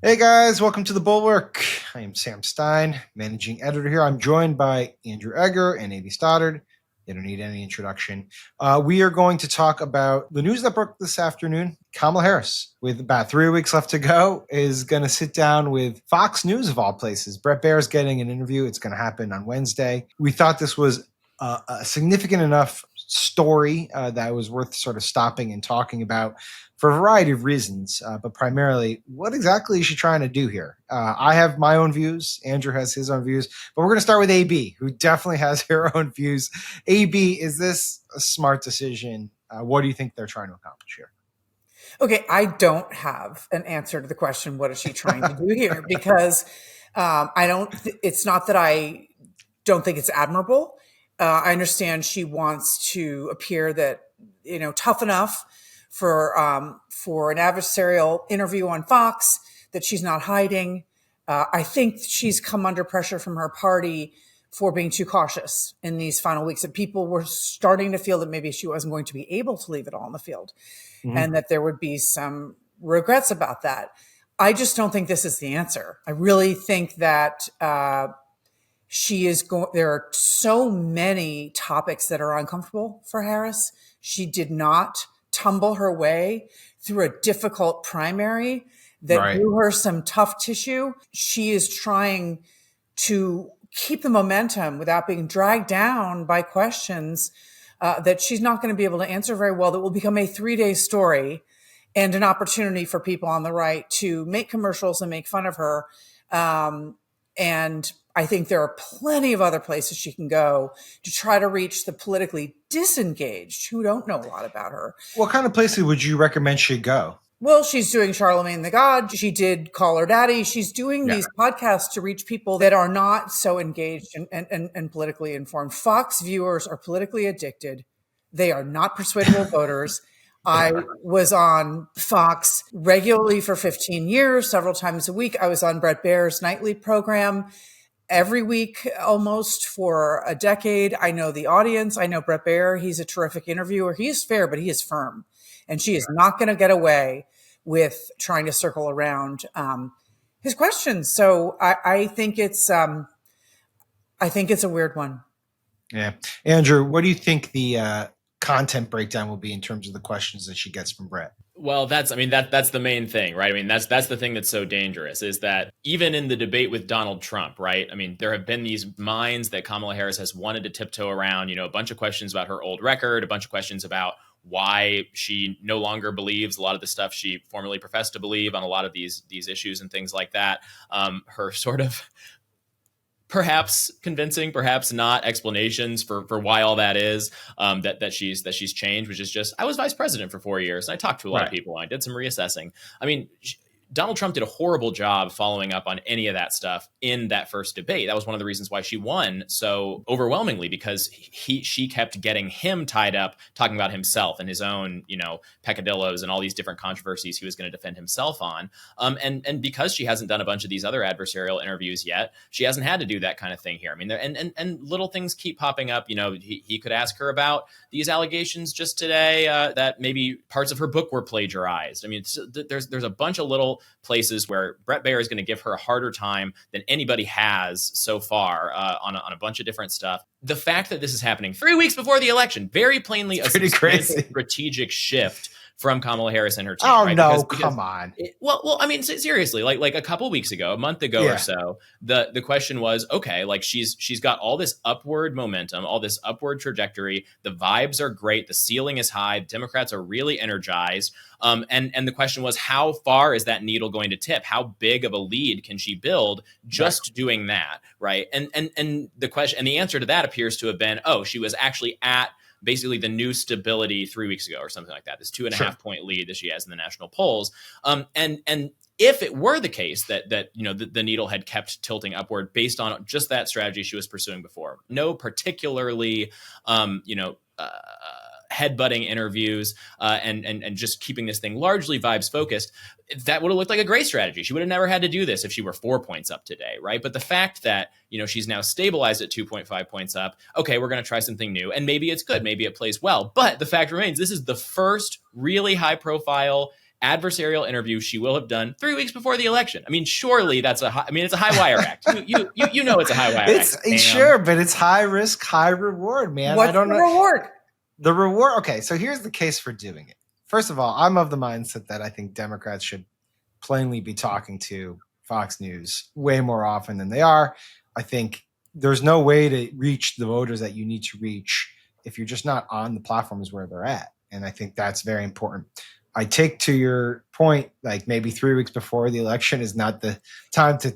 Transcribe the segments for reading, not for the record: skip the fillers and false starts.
Hey guys, welcome to the Bulwark. I am Sam Stein, managing editor here. I'm joined by Andrew Egger and Adi Stoddard. They don't need any introduction. We are going to talk about the news that broke this afternoon. Kamala Harris, with about 3 weeks left to go, is going to sit down with Fox News of all places. Bret Baier is getting an interview. It's going to happen on Wednesday. We thought this was a significant enough story that was worth sort of stopping and talking about for a variety of reasons, but primarily, what exactly is she trying to do here? I have my own views. Andrew has his own views, but we're going to start with AB, who definitely has her own views. AB, is this a smart decision? What do you think they're trying to accomplish here? Okay, I don't have an answer to the question, what is she trying to do here? Because it's not that I don't think it's admirable. I understand she wants to appear that, tough enough for an adversarial interview on Fox, that she's not hiding. I think she's come under pressure from her party for being too cautious in these final weeks, that people were starting to feel that maybe she wasn't going to be able to leave it all on the field, and that there would be some regrets about that. I just don't think this is the answer. I really think that there are so many topics that are uncomfortable for Harris. She did not tumble her way through a difficult primary that grew her some tough tissue. She is trying to keep the momentum without being dragged down by questions that she's not going to be able to answer very well, that will become a 3-day story and an opportunity for people on the right to make commercials and make fun of her. And I think there are plenty of other places she can go to try to reach the politically disengaged who don't know a lot about her. What kind of places would you recommend she go? Well, she's doing Charlemagne the God. She did Call Her Daddy. She's doing these podcasts to reach people that are not so engaged and politically informed. Fox viewers are politically addicted. They are not persuadable voters. I was on Fox regularly for 15 years, several times a week. I was on Bret Baier's nightly program every week almost for a decade. I know the audience. I know Bret Baier. He's a terrific interviewer. He is fair, but he is firm. And she is not going to get away with trying to circle around his questions. So I think it's a weird one. Yeah. Andrew, what do you think the content breakdown will be in terms of the questions that she gets from Bret? Well, that's the main thing, right? I mean, that's the thing that's so dangerous, is that even in the debate with Donald Trump, right? I mean, there have been these mines that Kamala Harris has wanted to tiptoe around, a bunch of questions about her old record, a bunch of questions about why she no longer believes a lot of the stuff she formerly professed to believe on a lot of these issues and things like that. Her sort of perhaps convincing, perhaps not explanations for why all that is, that she's changed, which is just, I was vice president for 4 years and I talked to a lot of people. I did some reassessing. I mean, Donald Trump did a horrible job following up on any of that stuff in that first debate. That was one of the reasons why she won so overwhelmingly, because she kept getting him tied up talking about himself and his own, peccadillos and all these different controversies he was going to defend himself on. And because she hasn't done a bunch of these other adversarial interviews yet, she hasn't had to do that kind of thing here. I mean, and little things keep popping up. He could ask her about these allegations just today that maybe parts of her book were plagiarized. I mean, there's a bunch of little places where Bret Baier is going to give her a harder time than anybody has so far on a bunch of different stuff. The fact that this is happening 3 weeks before the election, very plainly a strategic shift from Kamala Harris and her team. Oh, right? no, come on. Well, I mean, seriously, like a couple weeks ago, a month ago or so, the question was, okay, like she's got all this upward momentum, all this upward trajectory. The vibes are great. The ceiling is high. Democrats are really energized. And the question was, how far is that needle going to tip? How big of a lead can she build just doing that? Right. And the question and the answer to that appears to have been, she was actually at basically the new stability 3 weeks ago or something like that, this 2.5 point lead that she has in the national polls. And if it were the case that the needle had kept tilting upward based on just that strategy she was pursuing before, no particularly, headbutting interviews and just keeping this thing largely vibes focused, that would have looked like a great strategy. She would have never had to do this if she were 4 points up today, right? But the fact that, she's now stabilized at 2.5 points up, okay, we're going to try something new. And maybe it's good. Maybe it plays well. But the fact remains, this is the first really high profile adversarial interview she will have done 3 weeks before the election. I mean, surely that's it's a high wire act. You know it's a high wire act. Sure, but it's high risk, high reward, man. What's the reward? The reward. Okay, so here's the case for doing it. First of all, I'm of the mindset that I think Democrats should plainly be talking to Fox News way more often than they are. I think there's no way to reach the voters that you need to reach if you're just not on the platforms where they're at. And I think that's very important. I take to your point, like maybe 3 weeks before the election is not the time to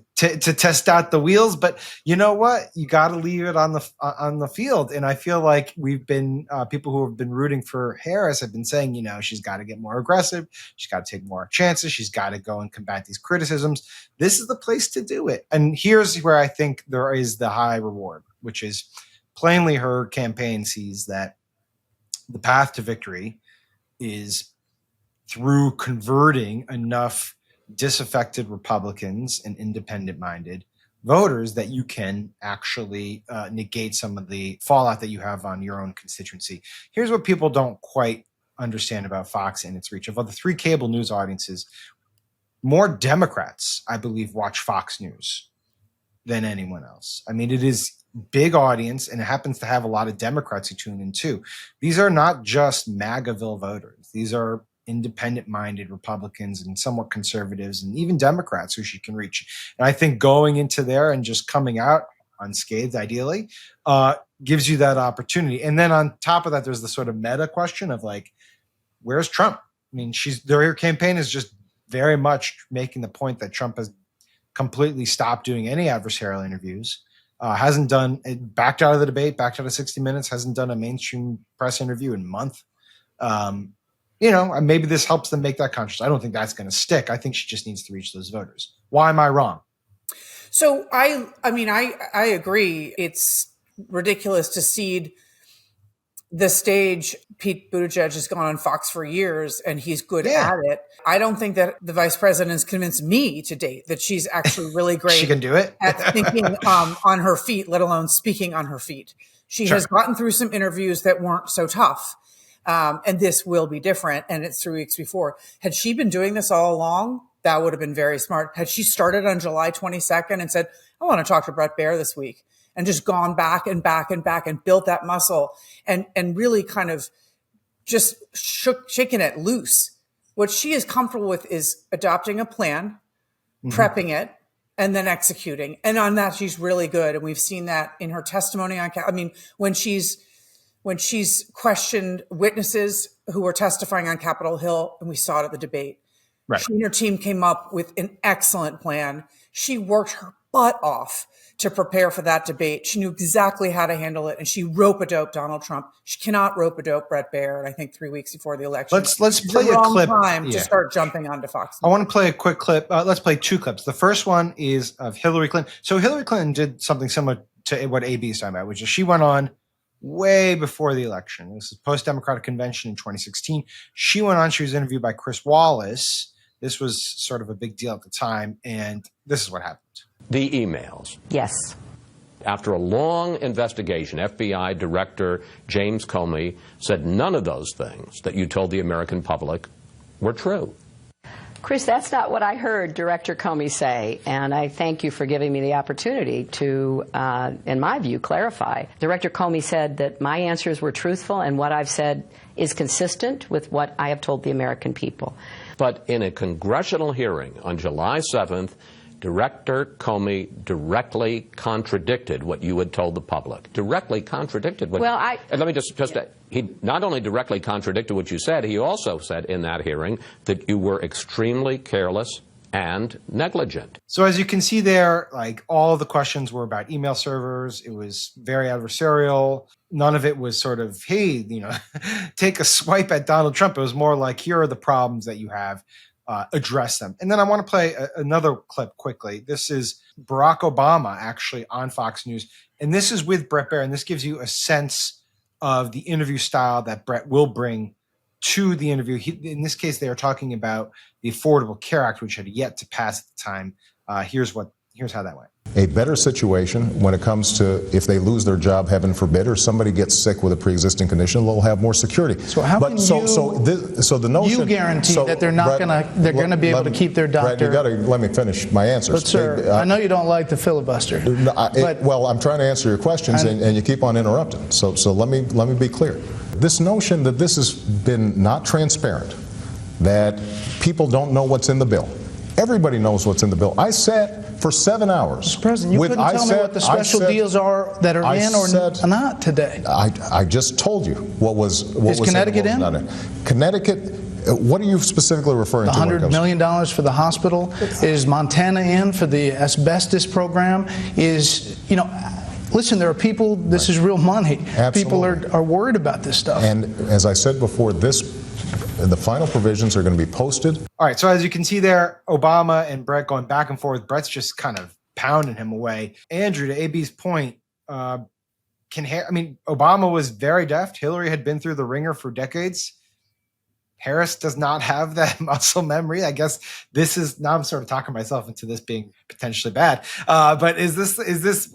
test out the wheels, but you know what? You got to leave it on the field. And I feel like we've been people who have been rooting for Harris have been saying, you know, she's got to get more aggressive. She's got to take more chances. She's got to go and combat these criticisms. This is the place to do it. And here's where I think there is the high reward, which is plainly her campaign sees that the path to victory is through converting enough disaffected Republicans and independent-minded voters that you can actually negate some of the fallout that you have on your own constituency. Here's what people don't quite understand about Fox and its reach. Of the 3 cable news audiences, more Democrats, I believe, watch Fox News than anyone else. I mean, it is big audience, and it happens to have a lot of Democrats who tune in too. These are not just MAGAville voters. These are independent-minded Republicans and somewhat conservatives and even Democrats who she can reach. And I think going into there and just coming out unscathed, ideally, gives you that opportunity. And then on top of that, there's the sort of meta question of like, where's Trump? I mean, her campaign is just very much making the point that Trump has completely stopped doing any adversarial interviews. Hasn't done it, backed out of the debate, backed out of 60 Minutes, hasn't done a mainstream press interview in a month. You know, maybe this helps them make that conscious. I don't think that's going to stick. I think she just needs to reach those voters. Why am I wrong? So I agree. It's ridiculous to cede the stage. Pete Buttigieg has gone on Fox for years and he's good at it. I don't think that the vice president has convinced me to date that she's actually really great. She can do it at thinking on her feet, let alone speaking on her feet. She has gotten through some interviews that weren't so tough. And this will be different. And it's 3 weeks before. Had she been doing this all along, that would have been very smart. Had she started on July 22nd and said, I want to talk to Bret Baier this week, and just gone back and back and back and built that muscle and really kind of just shaking it loose. What she is comfortable with is adopting a plan, prepping it, and then executing. And on that, she's really good. And we've seen that in her testimony on, when she's questioned witnesses who were testifying on Capitol Hill, and we saw it at the debate. Right. She and her team came up with an excellent plan. She worked her butt off to prepare for that debate. She knew exactly how to handle it, and she rope-a-dope Donald Trump. She cannot rope-a-dope Bret Baier, and I think 3 weeks before the election. Let's play a clip. Time to start jumping onto Fox News. I want to play a quick clip. Let's play 2 clips. The first one is of Hillary Clinton. So Hillary Clinton did something similar to what AB is talking about, which is she went on way before the election. This is post-Democratic convention in 2016. She went on. She was interviewed by Chris Wallace. This was sort of a big deal at the time, and this is what happened. The emails. Yes. After a long investigation, FBI Director James Comey said none of those things that you told the American public were true. Chris, that's not what I heard Director Comey say, and I thank you for giving me the opportunity to, in my view, clarify. Director Comey said that my answers were truthful and what I've said is consistent with what I have told the American people. But in a congressional hearing on July 7th, Director Comey directly contradicted what you had told the public. Directly contradicted what... Well, and let me just he not only directly contradicted what you said, he also said in that hearing that you were extremely careless and negligent. So as you can see there, like all of the questions were about email servers. It was very adversarial. None of it was sort of, hey, you know, take a swipe at Donald Trump. It was more like, here are the problems that you have. Address them. And then I want to play another clip quickly. This is Barack Obama actually on Fox News. And this is with Bret Baier. And this gives you a sense of the interview style that Bret will bring to the interview. In this case, they are talking about the Affordable Care Act, which had yet to pass at the time. Here's how that went. a better situation when it comes to if they lose their job, heaven forbid, or somebody gets sick with a pre-existing condition, they'll have more security. So how can the notion you guarantee that they're not they're going to be able to keep their doctor? Brett, you got to let me finish my answers. But sir, I know you don't like the filibuster. Well, I'm trying to answer your questions, and you keep on interrupting. So let me be clear. This notion that this has been not transparent, that people don't know what's in the bill. Everybody knows what's in the bill. I sat for 7 hours. Mr. President, you couldn't tell me what the special deals are that are in or not today. I just told you what was. Is Connecticut in? Connecticut. What are you specifically referring to? $100 million for the hospital. Is Montana in for the asbestos program? Listen, there are people. This is real money. Absolutely. People are worried about this stuff. And as I said before, the final provisions are going to be posted. All right. So as you can see there, Obama and Brett going back and forth. Brett's just kind of pounding him away. Andrew, to AB's point, Obama was very deft. Hillary had been through the ringer for decades. Harris does not have that muscle memory. I guess now I'm sort of talking myself into this being potentially bad. But is this,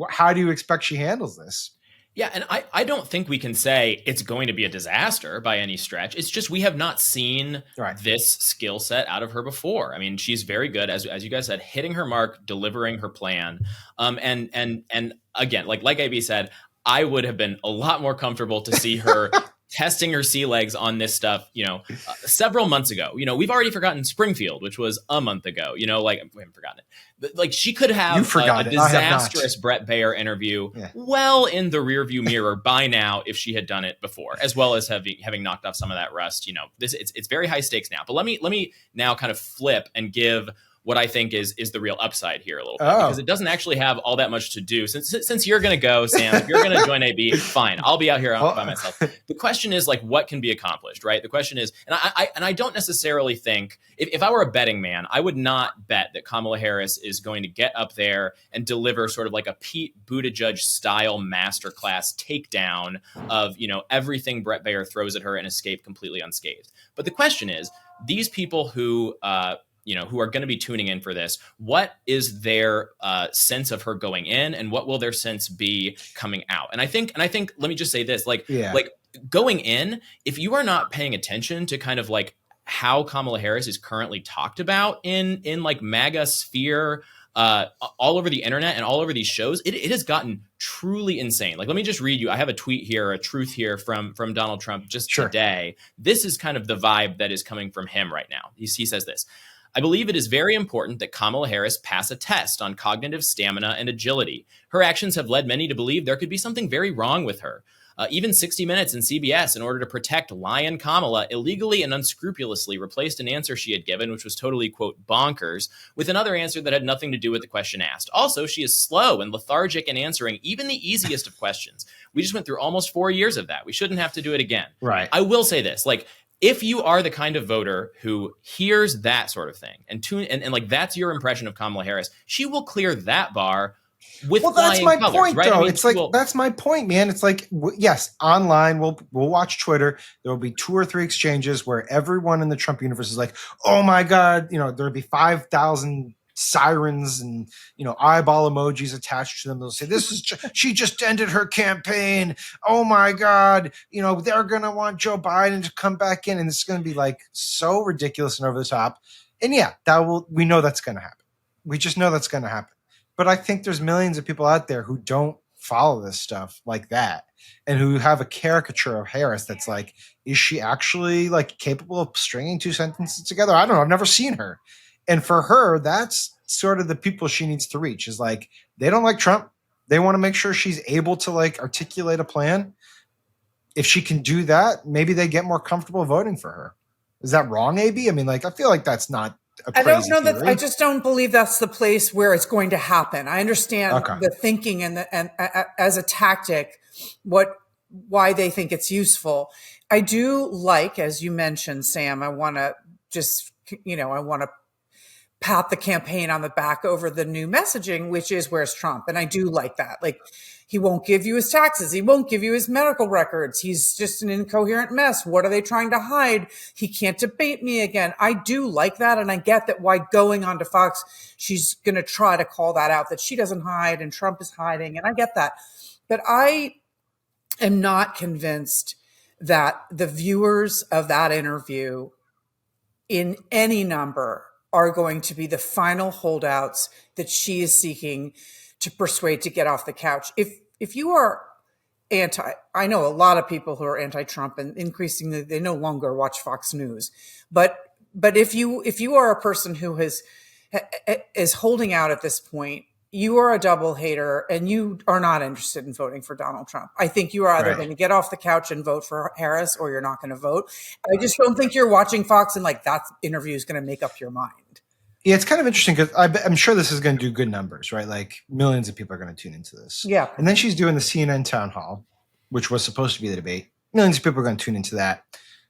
how do you expect she handles this? Yeah, and I don't think we can say it's going to be a disaster by any stretch. It's just we have not seen this skill set out of her before. I mean, she's very good, as you guys said, hitting her mark, delivering her plan. And again, like AB said, I would have been a lot more comfortable to see her testing her sea legs on this stuff, several months ago. We've already forgotten Springfield, which was a month ago. We haven't forgotten it. But she could have a disastrous Bret Baier interview well in the rearview mirror by now if she had done it before, as well as having knocked off some of that rust. It's very high stakes now. But let me now kind of flip and give what I think is the real upside here a little bit, because it doesn't actually have all that much to do. Since you're going to go, Sam, if you're going to join AB, fine, I'll be out here by myself. The question is what can be accomplished, right? The question is, and I don't necessarily think, if I were a betting man, I would not bet that Kamala Harris is going to get up there and deliver sort of like a Pete Buttigieg style masterclass takedown of, everything Bret Baier throws at her and escape completely unscathed. But the question is, these people who are going to be tuning in for this, what is their sense of her going in, and what will their sense be coming out? And I think, let me just say this, like going in, if you are not paying attention to kind of like how Kamala Harris is currently talked about in like MAGA sphere, all over the internet and all over these shows, it has gotten truly insane. Like, let me just read you. I have a tweet here, a truth here from Donald Trump just today. This is kind of the vibe that is coming from him right now. He says this: I believe it is very important that Kamala Harris pass a test on cognitive stamina and agility. Her actions have led many to believe there could be something very wrong with her. Even 60 Minutes and CBS, in order to protect Lion Kamala, illegally and unscrupulously replaced an answer she had given, which was totally, quote, bonkers, with another answer that had nothing to do with the question asked. Also, she is slow and lethargic in answering even the easiest of questions. We just went through almost 4 years of that. We shouldn't have to do it again. Right. I will say this, if you are the kind of voter who hears that sort of thing and that's your impression of Kamala Harris, she will clear that bar with that's my colors, point, right? though. That's my point, man. It's like, yes, online we'll watch Twitter. There will be 2 or 3 exchanges where everyone in the Trump universe is like, "Oh my God," there'll be 5,000 sirens and eyeball emojis attached to them. They'll say, she just ended her campaign. Oh my God, they're gonna want Joe Biden to come back in, and it's gonna be like so ridiculous and over the top. And we know that's gonna happen. We just know that's gonna happen. But I think there's millions of people out there who don't follow this stuff like that, and who have a caricature of Harris that's like, is she actually capable of stringing 2 sentences together? I don't know. I've never seen her. And for her, that's sort of the people she needs to reach, is they don't like Trump. They want to make sure she's able to articulate a plan. If she can do that, maybe they get more comfortable voting for her. Is that wrong, AB? I feel like that's not a crazy I don't know theory. that. I just don't believe that's the place where it's going to happen. I understand the thinking and as a tactic, why they think it's useful. I do like, as you mentioned, Sam, I want to just, I want to pat the campaign on the back over the new messaging, which is where's Trump? And I do like that. Like, he won't give you his taxes. He won't give you his medical records. He's just an incoherent mess. What are they trying to hide? He can't debate me again. I do like that. And I get that why going on to Fox, she's going to try to call that out, that she doesn't hide and Trump is hiding. And I get that. But I am not convinced that the viewers of that interview in any number are going to be the final holdouts that she is seeking to persuade to get off the couch. If you are I know a lot of people who are anti-Trump, and increasingly they no longer watch Fox News. But if you are a person who is holding out at this point, you are a double hater and you are not interested in voting for Donald Trump. I think you are either going to get off the couch and vote for Harris, or you're not going to vote. I just don't think you're watching Fox and like that interview is going to make up your mind. Yeah, it's kind of interesting because I'm sure this is going to do good numbers, right? Like millions of people are going to tune into this. Yeah. And then she's doing the CNN town hall, which was supposed to be the debate. Millions of people are going to tune into that.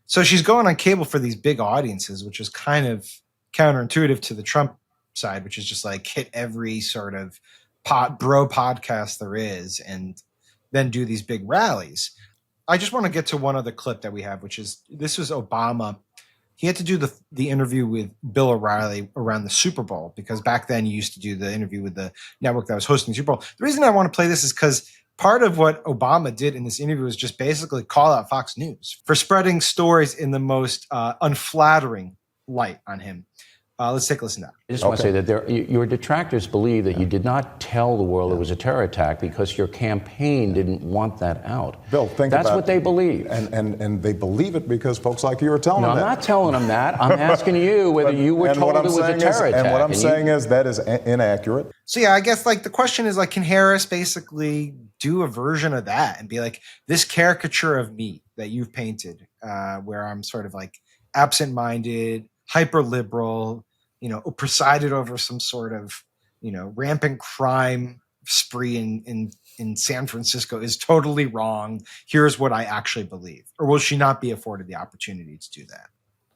So she's going on cable for these big audiences, which is kind of counterintuitive to the Trump side, which is just like hit every sort of bro podcast there is and then do these big rallies. I just want to get to one other clip that we have, which is this was Obama. He had to do the interview with Bill O'Reilly around the Super Bowl, because back then you used to do the interview with the network that was hosting the Super Bowl. The reason I want to play this is because part of what Obama did in this interview was just basically call out Fox News for spreading stories in the most unflattering light on him. Let's take a listen to that. I just want to say that your detractors believe that you did not tell the world it was a terror attack because your campaign didn't want that out. Bill, that's what they believe. And they believe it because folks like you are telling them that. I'm not telling them that. I'm asking you whether you were told it was a terror attack. And what I'm saying is that is inaccurate. So yeah, I guess like the question is like, can Harris basically do a version of that and be like, this caricature of me that you've painted, where I'm sort of like absent-minded, hyper liberal, presided over some sort of, rampant crime spree in San Francisco is totally wrong. Here's what I actually believe. Or will she not be afforded the opportunity to do that?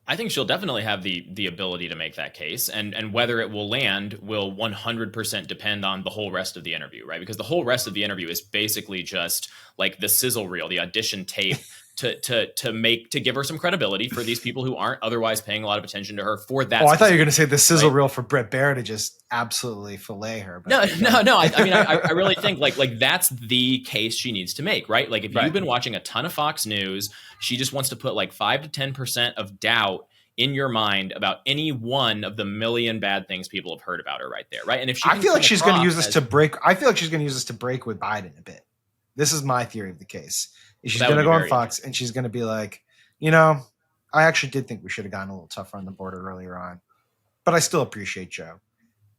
I think she'll definitely have the ability to make that case, and whether it will land will 100% depend on the whole rest of the interview, right? Because the whole rest of the interview is basically just like the sizzle reel, the audition tape to give her some credibility for these people who aren't otherwise paying a lot of attention to her for that. Oh, I thought you were going to say the sizzle reel for Bret Baier to just absolutely fillet her. But No. I really think like that's the case she needs to make, right? Like if you've been watching a ton of Fox News, she just wants to put like 5 to 10% of doubt in your mind about any one of the million bad things people have heard about her right there, right? And if she I feel like she's going to use this to break. I feel like she's going to use this to break with Biden a bit. This is my theory of the case. She's going to go on Fox and she's going to be like, I actually did think we should have gotten a little tougher on the border earlier on, but I still appreciate Joe.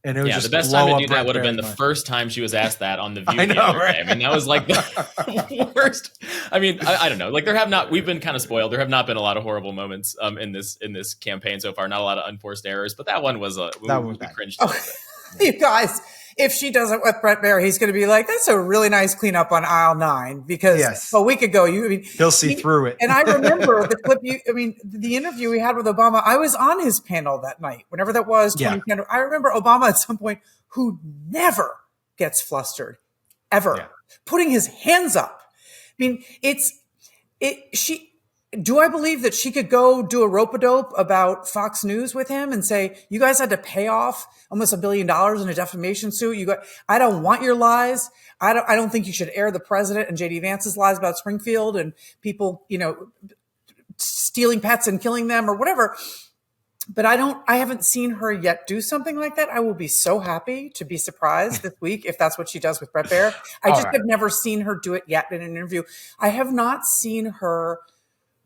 And it was just the best time to do that would have been the first time she was asked that on The View the other day. I mean, that was like the worst. I mean, I don't know. Like we've been kind of spoiled. There have not been a lot of horrible moments in this campaign so far. Not a lot of unforced errors, but that one was we cringed a little bit. You guys, if she does it with Bret Baier, he's going to be like, that's a really nice cleanup on aisle 9 because a week ago, he'll see through it. And I remember the clip, the interview we had with Obama, I was on his panel that night, whenever that was. 2010. I remember Obama at some point who never gets flustered, ever, putting his hands up. I mean, do I believe that she could go do a rope-a-dope about Fox News with him and say, you guys had to pay off almost $1 billion in a defamation suit? I don't want your lies. I don't think you should air the president and JD Vance's lies about Springfield and people, stealing pets and killing them or whatever. But I haven't seen her yet do something like that. I will be so happy to be surprised this week if that's what she does with Bret Baier. I just have never seen her do it yet in an interview. I have not seen her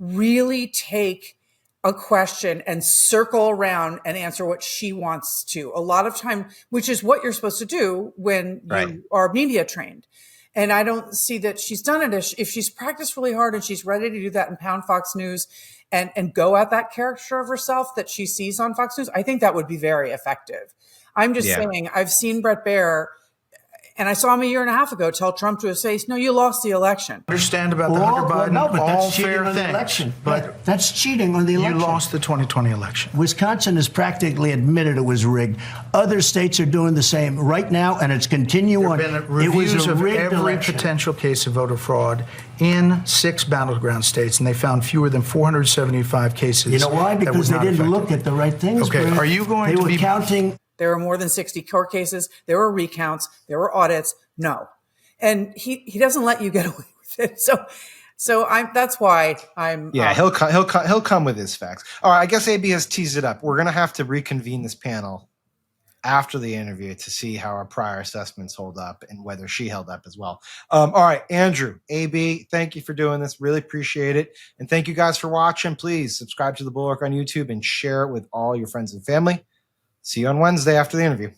really take a question and circle around and answer what she wants to. A lot of time, which is what you're supposed to do when you are media trained. And I don't see that she's done it. If she's practiced really hard and she's ready to do that and pound Fox News and go at that character of herself that she sees on Fox News, I think that would be very effective. I'm just saying, I've seen Bret Baier And I saw him a year and a half ago tell Trump to his face, no, you lost the election. Understand about the Hunter Biden, no, but all that's cheating fair on the things. election. But That's cheating on the election. you lost the 2020 election. Wisconsin has practically admitted it was rigged. Other states are doing the same right now, and it's continuing. There have on. been It was reviews a of rigged every election. potential case of voter fraud in 6 battleground states, and they found fewer than 475 cases. You know why? that Because were they not didn't look affected. at the right things. Okay, Brad. are you going they to were be counting? There were more than 60 court cases. There were recounts. There were audits. No. And he doesn't let you get away with it. So that's why I'm. Yeah, he'll come with his facts. All right, I guess AB has teased it up. We're going to have to reconvene this panel after the interview to see how our prior assessments hold up and whether she held up as well. All right, Andrew, AB, thank you for doing this. Really appreciate it. And thank you guys for watching. Please subscribe to the Bulwark on YouTube and share it with all your friends and family. See you on Wednesday after the interview.